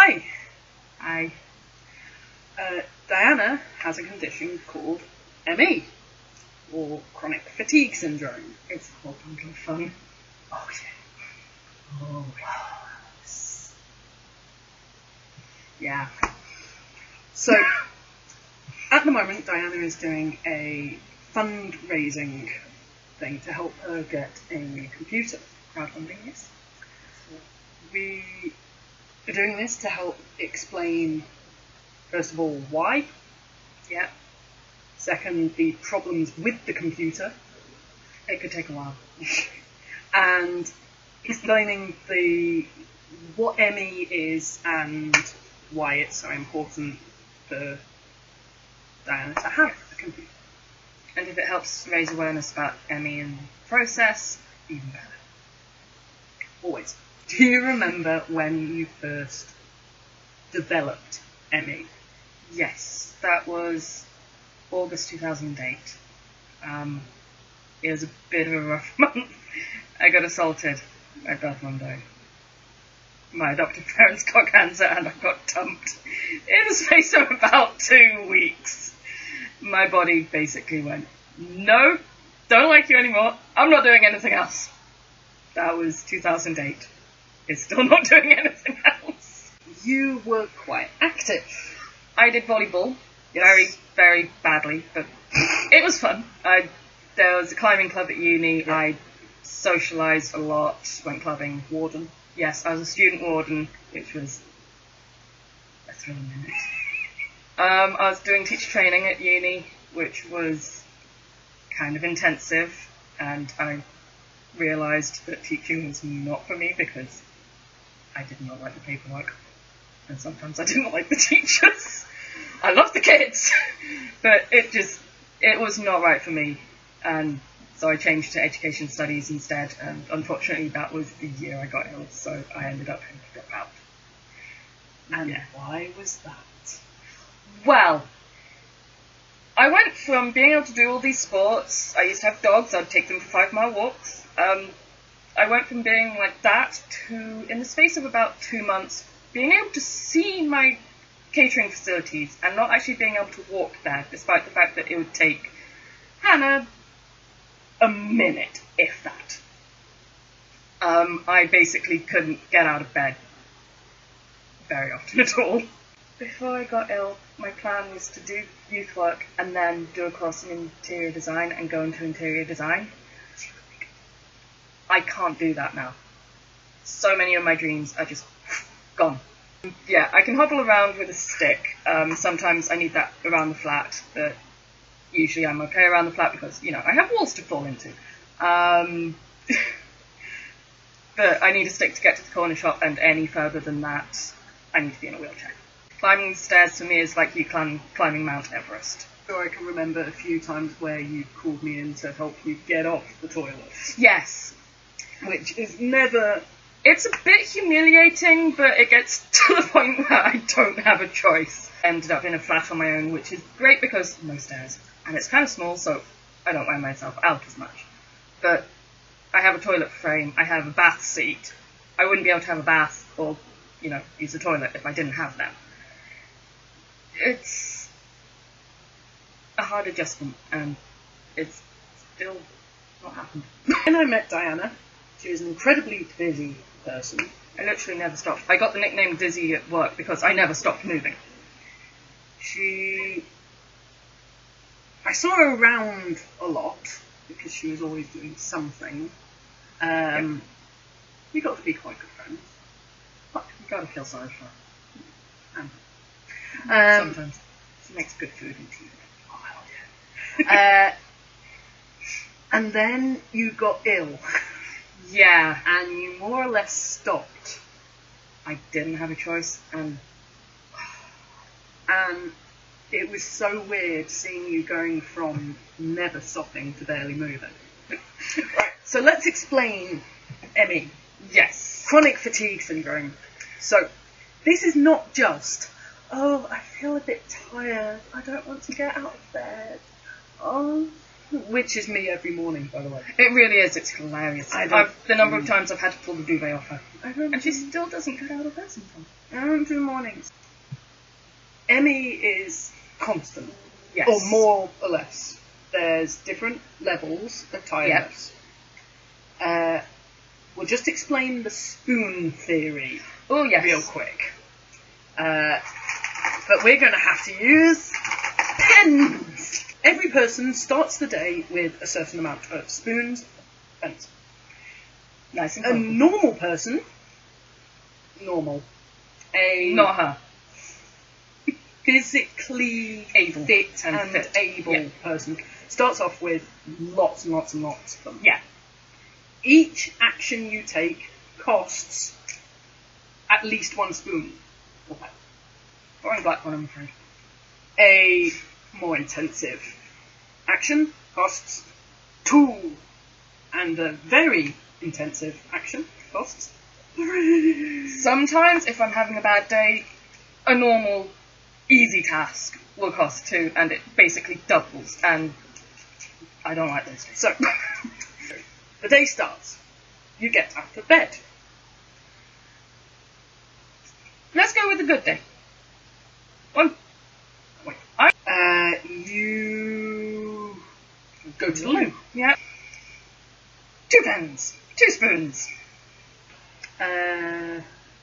Hi. Hi. Diana has a condition called ME, or chronic fatigue syndrome. It's a whole bunch of fun. Oh yeah. Oh yes. Yeah. So, at the moment, Diana is doing a fundraising thing to help her get a computer. Crowdfunding, yes. We are doing this to help explain, first of all, why. Yeah. Second, the problems with the computer. It could take a while. And explaining what ME is and why it's so important for Diana to have a computer. And if it helps raise awareness about ME and the process, even better. Always. Do you remember when you first developed ME? Yes, that was August 2008. It was a bit of a rough month. I got assaulted. My birth mum died. My adoptive parents got cancer and I got dumped. In the space of about 2 weeks, my body basically went, no, don't like you anymore. I'm not doing anything else. That was 2008. It's still not doing anything else. You were quite active. I did volleyball. Yes. Very, very badly, but it was fun. There was a climbing club at uni. Yeah. I socialised a lot, went clubbing. Warden. Yes, I was a student warden, which was a thrilling minute. I was doing teacher training at uni, which was kind of intensive, and I realised that teaching was not for me because I did not like the paperwork, and sometimes I didn't like the teachers. I loved the kids, but it was not right for me, and so I changed to education studies instead, and unfortunately that was the year I got ill, so I ended up having to drop out. And why was that? Well, I went from being able to do all these sports. I used to have dogs. I'd take them for 5-mile walks. I went from being like that to, in the space of about 2 months, being able to see my catering facilities and not actually being able to walk there, despite the fact that it would take Hannah a minute, if that. I basically couldn't get out of bed very often at all. Before I got ill, my plan was to do youth work and then do a course in interior design and go into interior design. I can't do that now. So many of my dreams are just gone. Yeah, I can hobble around with a stick. Sometimes I need that around the flat, but usually I'm okay around the flat because, I have walls to fall into. But I need a stick to get to the corner shop, and any further than that, I need to be in a wheelchair. Climbing the stairs for me is like you climbing Mount Everest. So I can remember a few times where you called me in to help you get off the toilet. Yes. Which is never... It's a bit humiliating, but it gets to the point where I don't have a choice. I ended up in a flat on my own, which is great because no stairs. And it's kind of small, so I don't wear myself out as much. But I have a toilet frame, I have a bath seat. I wouldn't be able to have a bath or, use the toilet if I didn't have them. It's a hard adjustment, and it's still not happened. When I met Diana, she was an incredibly busy person. I literally never stopped. I got the nickname Dizzy at work because I never stopped moving. I saw her around a lot because she was always doing something. We got to be quite good friends. But you gotta feel sorry for her. Sometimes. She makes good food and tea. Oh, hell yeah. And then you got ill. Yeah. And you more or less stopped. I didn't have a choice, and it was so weird seeing you going from never stopping to barely moving. Right, so let's explain ME. yes. Chronic fatigue syndrome. So, this is not just, I feel a bit tired, I don't want to get out of bed. Which is me every morning, by the way. It really is. It's hilarious. The number of times I've had to pull the duvet off her. And she still doesn't get out of bed sometimes. I don't do mornings. Emmy is constant. Yes. Or more or less. There's different levels of tiredness. Yep. We'll just explain the spoon theory. Oh, yes. Real quick. But we're going to have to use pens. Every person starts the day with a certain amount of spoons, pens. Nice and a comfortable. normal person, not her, physically able fit and able person starts off with lots and lots and lots of them. Yeah. Each action you take costs at least 1 spoon. Or a black one, I'm afraid. A more intensive action costs 2, and a very intensive action costs 3. Sometimes, if I'm having a bad day, a normal, easy task will cost 2, and it basically doubles, and I don't like those days. So, the day starts. You get out of bed. Let's go with a good day. You go to the loo. Yeah. 2 pens. 2 spoons.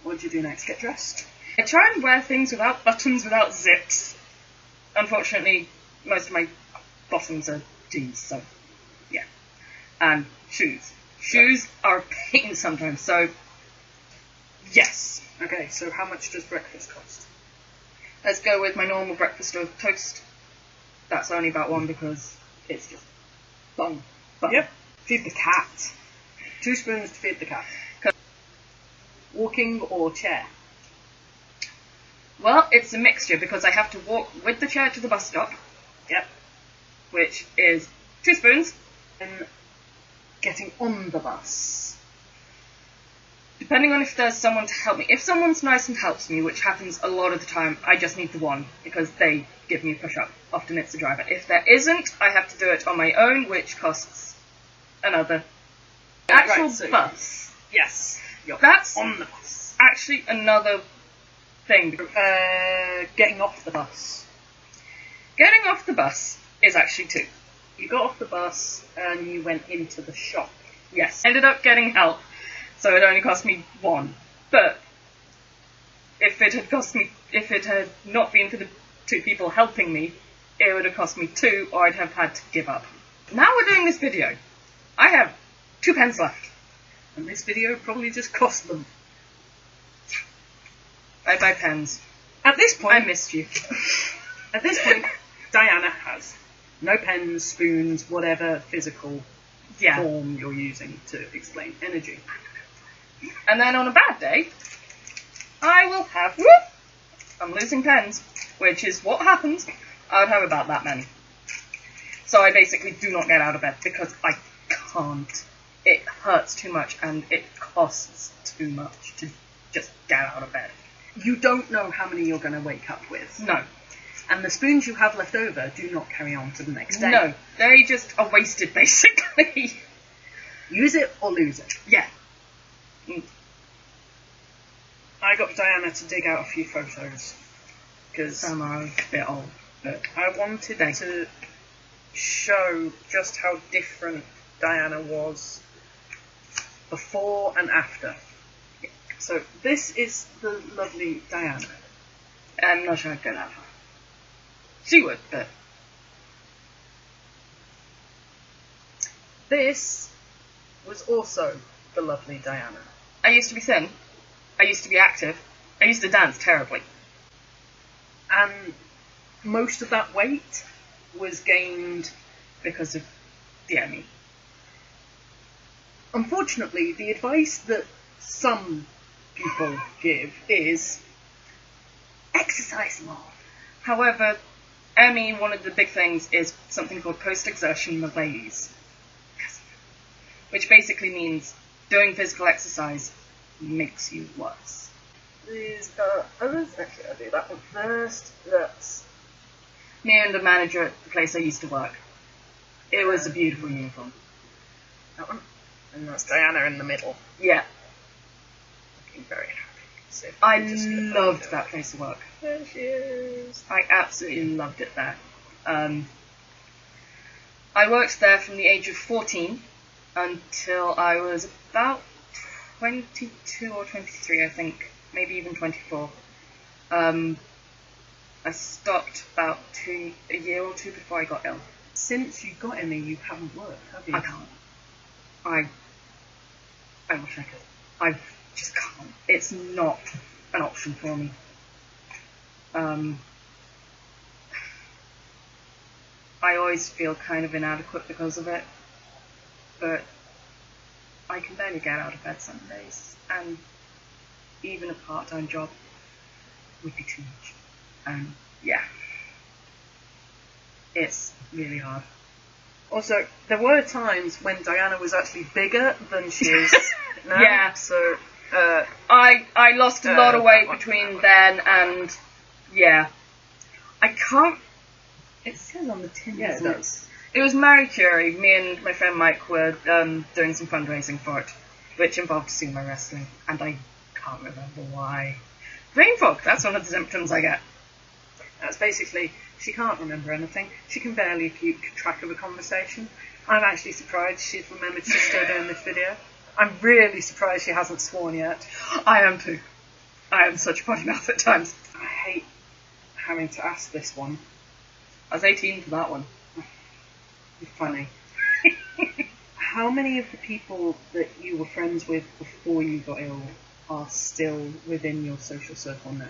What do you do next? Get dressed? I try and wear things without buttons, without zips. Unfortunately, most of my bottoms are jeans, so yeah. And shoes. Shoes are a pain sometimes, so yes. Okay, so how much does breakfast cost? Let's go with my normal breakfast of toast. That's only about 1 because it's just fun. Yep. Feed the cat. 2 spoons to feed the cat. Walking or chair? Well, it's a mixture because I have to walk with the chair to the bus stop. Yep. Which is 2 spoons. And getting on the bus. Depending on if there's someone to help me. If someone's nice and helps me, which happens a lot of the time, I just need the one because they give me a push-up. Often it's the driver. If there isn't, I have to do it on my own, which costs another. Actual bus. Yes. That's on the bus. Actually another thing. Getting off the bus. Getting off the bus is actually 2. You got off the bus and you went into the shop. Yes. Ended up getting help. So it only cost me 1. But if it had not been for the 2 people helping me, it would have cost me 2, or I'd have had to give up. Now we're doing this video. I have 2 pens left. And this video probably just cost them. I buy pens. At this point, I missed you. At this point, Diana has no pens, spoons, whatever physical form you're using to explain energy. And then on a bad day, I will have... I'm losing pens, which is what happens. I would have about that many. So I basically do not get out of bed because I can't. It hurts too much and it costs too much to just get out of bed. You don't know how many you're going to wake up with. No. And the spoons you have left over do not carry on to the next day. No, they just are wasted basically. Use it or lose it. Yeah. I got Diana to dig out a few photos because some are a bit old, but I wanted to show just how different Diana was before and after. So this is the lovely Diana. I'm not sure I'd go that far. She would, but this was also the lovely Diana. I used to be thin. I used to be active. I used to dance terribly. And most of that weight was gained because of the Emmy. Unfortunately, the advice that some people give is exercise more. However, Emmy, one of the big things is something called post-exertion malaise, which basically means doing physical exercise makes you worse. These are others. Actually, I'll do that one first. That's me and the manager at the place I used to work. It was a beautiful uniform. That one. And that's Diana in the middle. Yeah. Looking very happy. So I loved that place of work. There she is. I absolutely loved it there. I worked there from the age of 14 until I was about 22 or 23, I think. Maybe even 24. I stopped about a year or two before I got ill. Since you got in there, you haven't worked, have you? I can't. I wish I could. I just can't. It's not an option for me. I always feel kind of inadequate because of it, but I can barely get out of bed some days, and even a part-time job would be too much. Yeah, it's really hard. Also, there were times when Diana was actually bigger than she is now. Yeah. So, I lost a lot of weight between then and, yeah. I can't... It says on the tin. Yeah, it does. It was Marie Curie. Me and my friend Mike were doing some fundraising for it, which involved sumo wrestling, and I can't remember why. Brain fog, that's one of the symptoms I get. That's basically, she can't remember anything. She can barely keep track of a conversation. I'm actually surprised she's remembered she's still doing this video. I'm really surprised she hasn't sworn yet. I am too. I am such a potty mouth at times. I hate having to ask this one. I was 18 for that one. Funny. How many of the people that you were friends with before you got ill are still within your social circle now?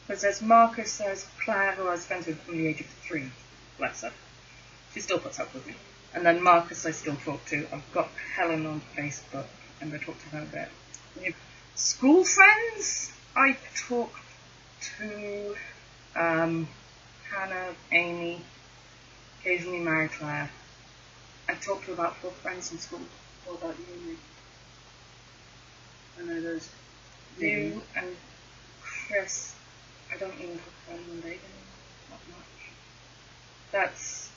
Because there's Marcus, there's Claire, who I was friends with from the age of 3, bless her. She still puts up with me. And then Marcus I still talk to. I've got Helen on Facebook, and I talk to her a bit. School friends, I talk to Hannah, Amy, occasionally Mary Claire. I talked to about 4 friends in school. What about you and me? I know those. You and Chris. I don't even talk to anyone dating. Not much. That's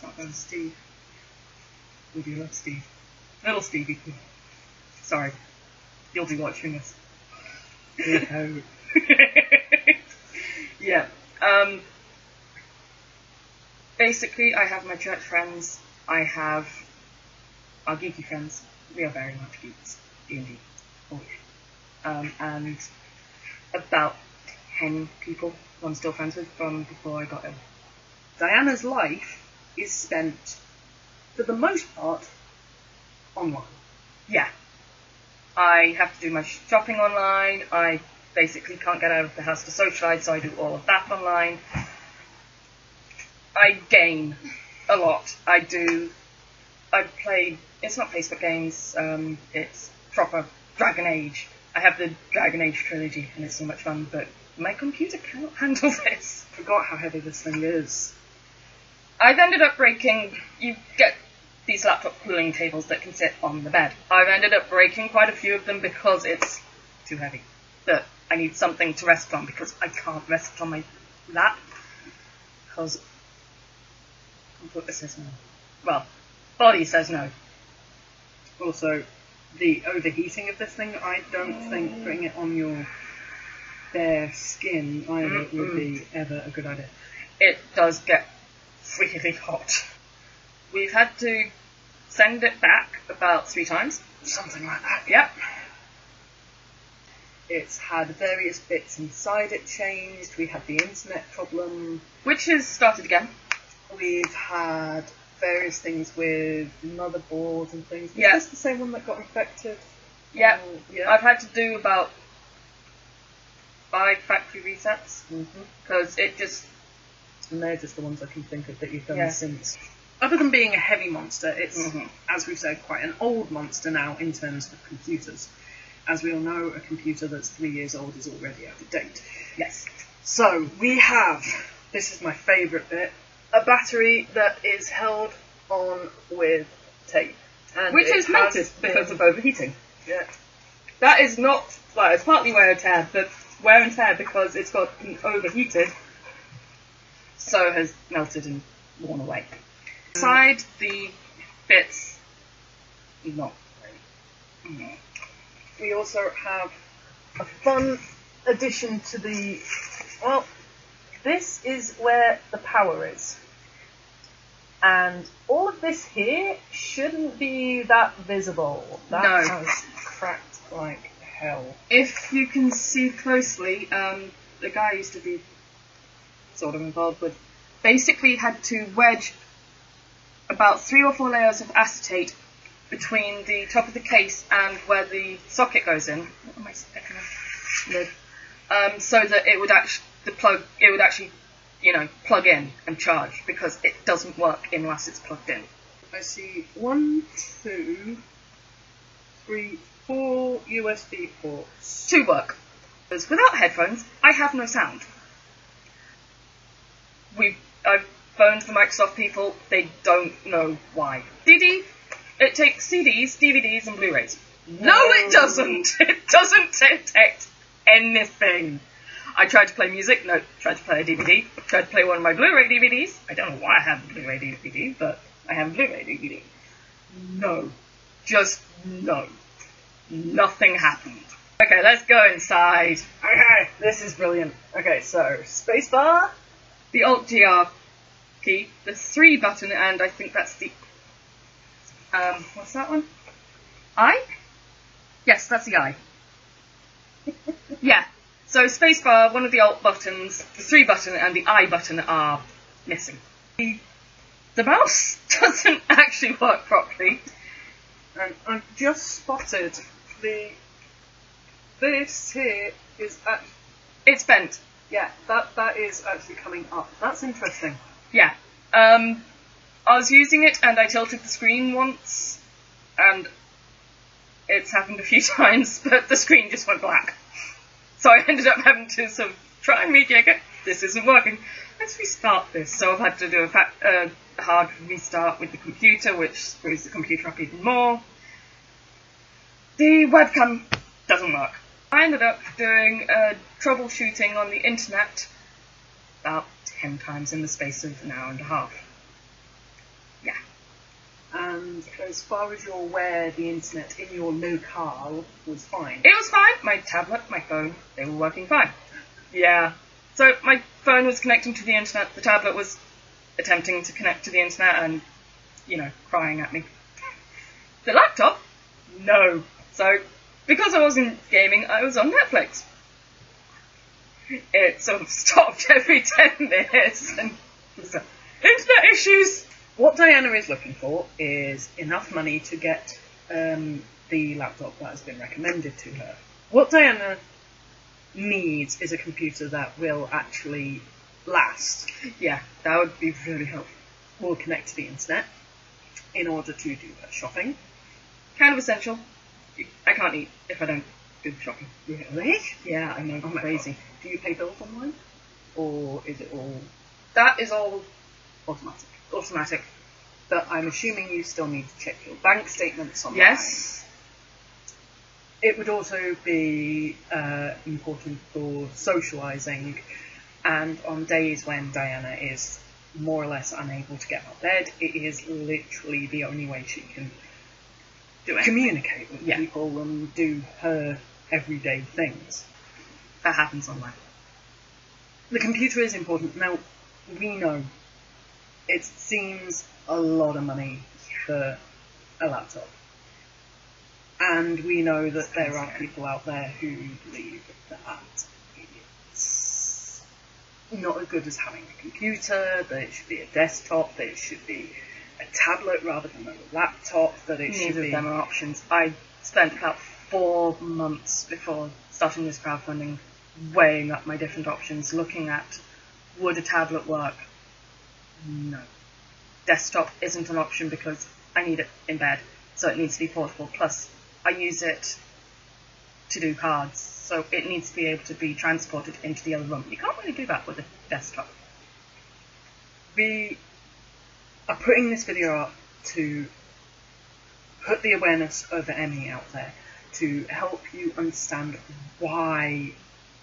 not going to Steve. We do love Steve. Little Stevie. Sorry. You'll be watching this. Yeah. Basically, I have my church friends. I have our geeky friends. We are very much geeks. D&D. And about 10 people who I'm still friends with from before I got ill. Diana's life is spent, for the most part, online. Yeah. I have to do my shopping online. I basically can't get out of the house to socialise, so I do all of that online. I game a lot. I play, it's not Facebook games, it's proper Dragon Age. I have the Dragon Age trilogy, and it's so much fun, but my computer cannot handle this. I forgot how heavy this thing is. I've ended up breaking, you get these laptop cooling tables that can sit on the bed. I've ended up breaking quite a few of them because it's too heavy. But I need something to rest on because I can't rest on my lap because computer says no. Well, body says no. Also, the overheating of this thing, I don't think putting it on your bare skin either would be ever a good idea. It does get really hot. We've had to send it back about 3 times. Something like that. Yep. It's had various bits inside it changed. We had the internet problem. Which has started again. We've had various things with motherboards and things. Yeah. Is this the same one that got infected? Yeah. Yeah. I've had to do about 5 factory resets because it just... And they're just the ones I can think of that you've done Yeah. since. Other than being a heavy monster, it's, as we've said, quite an old monster now in terms of computers. As we all know, a computer that's 3 years old is already out of date. Yes. So, we have, this is my favourite bit, a battery that is held on with tape. And Which is melted because of overheating. Yeah. That is not... Well, it's partly wear and tear, but wear and tear because it's got overheated, so has melted and worn away. Inside the bits, not really. No. We also have a fun addition to the... Well, this is where the power is. And all of this here shouldn't be that visible. That No. has cracked like hell. If you can see closely, the guy I used to be sort of involved with basically had to wedge about 3 or 4 layers of acetate between the top of the case and where the socket goes in. What am I sticking on? Lid. So that it would actually, plug in and charge, because it doesn't work unless it's plugged in. I see 1, 2, 3, 4 USB ports. 2 work. Because without headphones, I have no sound. I've phoned the Microsoft people, they don't know why. It takes CDs, DVDs, and Blu-rays. No, it doesn't! It doesn't detect anything. I tried to play music, no. Tried to play a DVD, tried to play one of my Blu-ray DVDs. I don't know why I have a Blu-ray DVD, but I have a Blu-ray DVD. No. Just no. Nothing happened. Okay, let's go inside. Okay, this is brilliant. Okay, so, spacebar. The Alt-GR key, the 3 button, and I think that's the... what's that one? I? Yes, that's the I. Yeah. So spacebar, one of the Alt buttons, the 3 button, and the I button are missing. The mouse doesn't actually work properly. And I've just spotted this here is It's bent. yeah, that is actually coming up. That's interesting. Yeah. I was using it and I tilted the screen once, and it's happened a few times, but the screen just went black. So I ended up having to sort of try and rejig it. This isn't working. Let's restart this. So I've had to do a hard restart with the computer, which screws the computer up even more. The webcam doesn't work. I ended up doing troubleshooting on the internet about 10 times in the space of an hour and a half. Yeah. And as far as you're aware, the internet in your locale was fine. It was fine. My tablet, my phone, they were working fine. Yeah. So my phone was connecting to the internet, the tablet was attempting to connect to the internet and, crying at me. The laptop? No. So, because I wasn't gaming, I was on Netflix. It sort of stopped every 10 minutes and internet issues. What Diana is looking for is enough money to get the laptop that has been recommended to her. What Diana needs is a computer that will actually last. Yeah, that would be really helpful. Will connect to the internet in order to do her shopping. Kind of essential. I can't eat if I don't do shopping. Really? Yeah, I know, I'm crazy. Do you pay bills online? Or is it all That is all automatic? automatic. But I'm assuming you still need to check your bank statements online. Yes. It would also be important for socialising, and on days when Diana is more or less unable to get out of bed, it is literally the only way she can communicate with people and do her everyday things. That happens online. The computer is important. Now, we know it seems a lot of money for a laptop. And we know that there are people out there who believe that it's not as good as having a computer, that it should be a desktop, that it should be a tablet rather than a laptop, that it should Neither be... of them are options. I spent about 4 months before starting this crowdfunding weighing up my different options, looking at, would a tablet work? No. Desktop isn't an option because I need it in bed, so it needs to be portable. Plus, I use it to do cards, so it needs to be able to be transported into the other room. You can't really do that with a desktop. We are putting this video up to put the awareness of ME out there, to help you understand why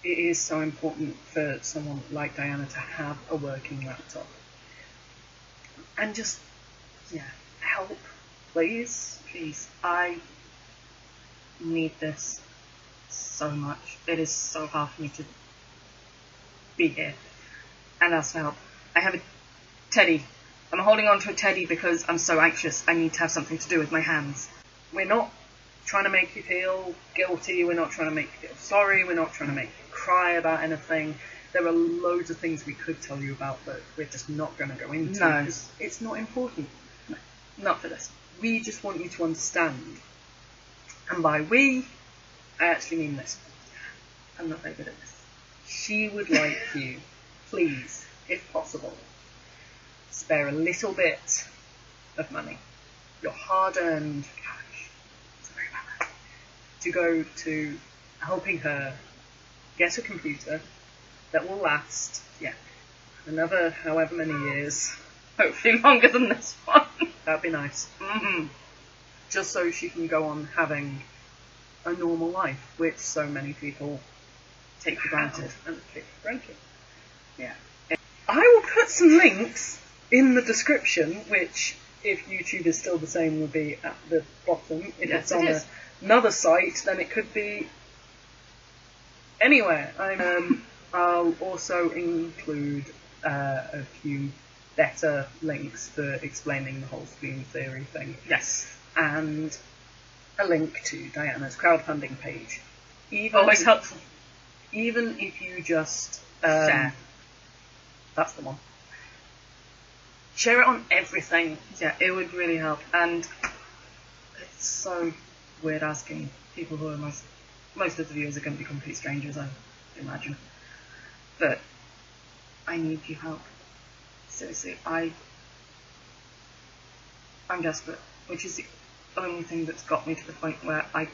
it is so important for someone like Diana to have a working laptop. And just, help, please. Please, I need this so much. It is so hard for me to be here and ask for help. I have a teddy. I'm holding on to a teddy because I'm so anxious. I need to have something to do with my hands. We're not trying to make you feel guilty. We're not trying to make you feel sorry. We're not trying to make you cry about anything. There are loads of things we could tell you about that we're just not going to go into. No. Because it's not important. No, not for this. We just want you to understand. And by we, I actually mean this. I'm not very good at this. She would like you, please, if possible, spare a little bit of money, your hard-earned cash, sorry about that, to go to helping her get a computer that will last, another however many years. Hopefully longer than this one. That'd be nice. Mm-hmm. Just so she can go on having a normal life, which so many people take for granted. And take for granted. Yeah. I will put some links in the description, which, if YouTube is still the same, will be at the bottom. If Yes, it's on another site, then it could be anywhere. I'll also include a few better links for explaining the whole spleen theory thing. Yes. And a link to Diana's crowdfunding page. Always helpful. Even if you just Share. That's the one. Share it on everything. Yeah, it would really help. And it's so weird asking people who are most of the viewers are going to be complete strangers, I imagine. But I need your help. Seriously, I'm desperate, which is the only thing that's got me to the point where I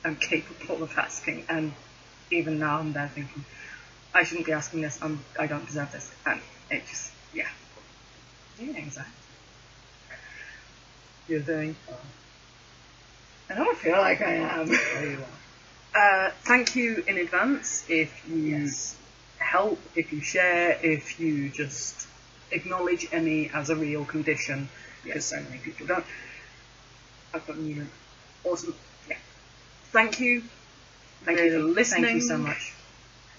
am capable of asking, and even now I'm there thinking, I shouldn't be asking this, I don't deserve this, and it just, the anxiety. You're doing fine. I don't feel like I am. There you are. Thank you in advance if you help, if you share, if you just acknowledge any as a real condition, because so many people don't. I've got you. Awesome. Yeah. Thank you. Thank you for listening. Thank you so much.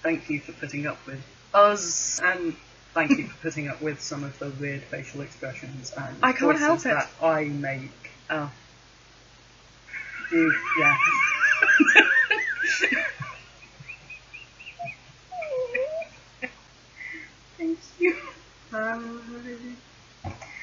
Thank you for putting up with us, and thank you for putting up with some of the weird facial expressions and I can't help voices it. that I make. Oh. Yeah. Thank you. Bye.